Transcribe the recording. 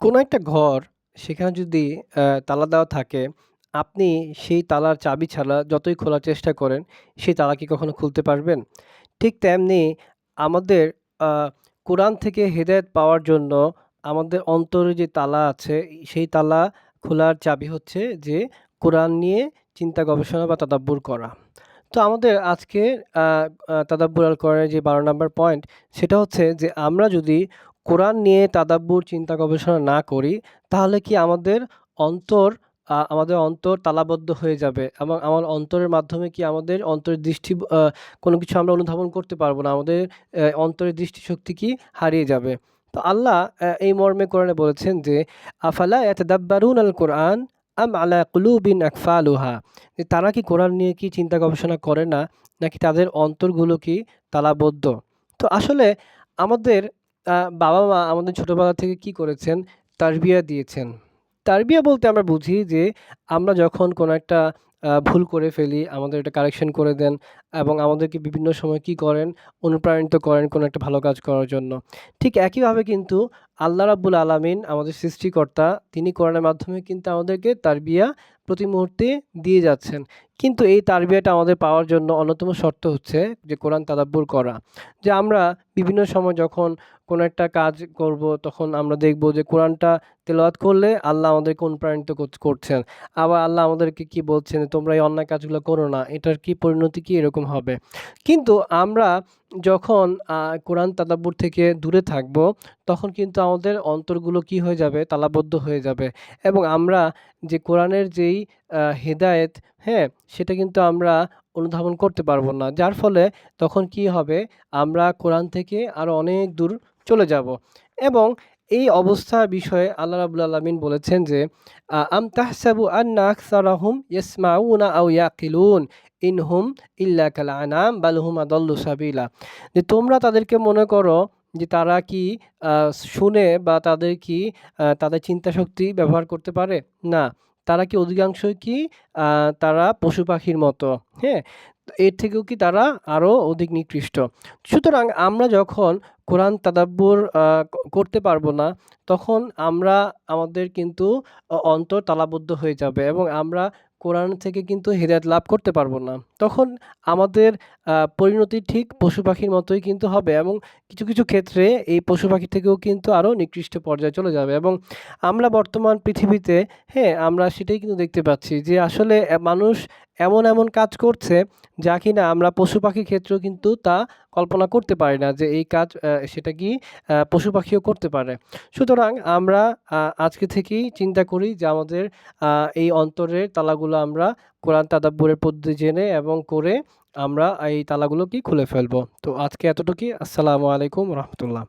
কোনো একটা ঘর, সেখানে যদি তালা দেওয়া থাকে, আপনি সেই তালার চাবি ছাড়া যতই খোলার চেষ্টা করেন, সেই তালা কি কখনো খুলতে পারবেন? ঠিক তেমনি আমাদের আ কোরআন থেকে হেদায়েত পাওয়ার জন্য আমাদের অন্তরে যে তালা আছে, সেই তালা খোলার চাবি হচ্ছে যে কোরআন নিয়ে চিন্তা গবেষণা বা তাদাব্বুর করা। তো আমাদের আজকে আ আ তাদাব্বুর আল কোরআনের যে ১২ নাম্বার পয়েন্ট, সেটা হচ্ছে যে আমরা যদি কোরআন নিয়ে তাদাব্বুর চিন্তা গবেষণা না করি, তাহলে কি আমাদের অন্তর তালাবদ্ধ হয়ে যাবে এবং আমার অন্তরের মাধ্যমে কি আমাদের অন্তরের দৃষ্টি কোনো কিছু আমরা অনুধাবন করতে পারবো না। আমাদের অন্তরের দৃষ্টিশক্তি কি হারিয়ে যাবে। তো আল্লাহ এই মর্মে কোরআনে বলেছেন যে, আফালা ইয়াতাদাব্বারুনাল কোরআন আম আলা কুলুবিন আকফালুহা, যে তারা কি কোরআন নিয়ে কি চিন্তা গবেষণা করে না? নাকি তাদের অন্তরগুলো কি তালাবদ্ধ? তো আসলে আমাদের বাবা-মা আমাদের ছোটবেলা থেকে কি করেছেন? তারবিয়া দিয়েছেন। তারবিয়া বলতে আমরা বুঝি যে আমরা যখন কোনো একটা ভুল করে ফেলি, আমাদের এটা কারেকশন করে দেন এবং আমাদেরকে বিভিন্ন সময় কি করেন? অনুপ্রাণিত করেন কোনো একটা ভালো কাজ করার জন্য। ঠিক একইভাবে কিন্তু আল্লাহ রাব্বুল আলামিন আমাদের সৃষ্টিকর্তা, তিনি কোরআনের মাধ্যমে কিন্তু আমাদেরকে তারবিয়া প্রতি মুহূর্তে দিয়ে যাচ্ছেন। কিন্তু এই তারবিয়াটা আমাদের পাওয়ার জন্য অন্যতম শর্ত হচ্ছে যে কোরআন তাদাব্বুর করা। যে আমরা বিভিন্ন সময় যখন কোনো একটা কাজ করব, তখন আমরা দেখব যে কোরআনটা তেলাওয়াত করলে আল্লাহ আমাদেরকে অনুপ্রাণিত করছেন। আবার আল্লাহ আমাদেরকে কি বলছেন, তোমরা এই অন্যায় কাজগুলো করো না। এটার কি পরিণতি কি এরকম হবে। কিন্তু আমরা যখন কোরআন তাদাব্বুর থেকে দূরে থাকব, তখন কিন্তু আমাদের অন্তরগুলো কি হয়ে যাবে? তালাবদ্ধ হয়ে যাবে এবং আমরা যে কোরআনের যেই হেদায়েত, হ্যাঁ? সেটা কিন্তু আমরা অনুধাবন করতে পারব না। যার ফলে তখন কি হবে? আমরা কোরআন থেকে আরো অনেক দূর চলে যাব এবং এই অবস্থার বিষয়ে আল্লাহ রাব্বুল আলামিন বলেছেন যে, আম তাহসাবু আন্না আকসারাহুম ইয়াসমাউনা আও ইয়াকিলুন ইনহুম ইল্লা কাল আনাম বাল হুম আদাল্লু সাবিলা। যে তোমরা তাদেরকে মনে করো যে তারা কি আ শুনে বা তাদের কি তাদের চিন্তাশক্তি ব্যবহার করতে পারে? না। তারা কি অধিকাংশই কি আ তারা পশু-পাখির মতো, হ্যাঁ? তো এর থেকেও কি তারা আরো অধিক নিকৃষ্ট। সুতরাং আমরা যখন কোরআন তাদাব্বুর করতে পারবো না, তখন আমাদের কিন্তু অন্তর তালাবদ্ধ হয়ে যাবে এবং আমরা কোরআন থেকে কিন্তু হেদায়েত লাভ করতে পারবো না। তখন আমাদের পরিণতি ঠিক পশু-পাখির মতোই কিন্তু হবে এবং কিছু ক্ষেত্রে এই পশু-পাখি থেকেও কিন্তু আরো নিকৃষ্ট পর্যায়ে চলে যাবে এবং আমরা বর্তমান পৃথিবীতে, হ্যাঁ, আমরা সেটাই কিন্তু দেখতে পাচ্ছি যে আসলে মানুষ এমন কাজ করছে, যা কিনা আমরা পশু-পাখির ক্ষেত্রেও কিন্তু তা কল্পনা করতে পারি না যে এই কাজ সেটা কি পশু-পাখিও করতে পারে। সুতরাং আমরা আজকে থেকেই চিন্তা করি যে আমাদের আ এই অন্তরের তালাগুলো আমরা কোরআন তাদাব্বুরের পদ্ধতি জেনে এবং করে আমরা এই তালাগুলো কি খুলে ফেলবো। তো আজকে এতটুকুই। আসসালামু আলাইকুম ওয়া রাহমাতুল্লাহ।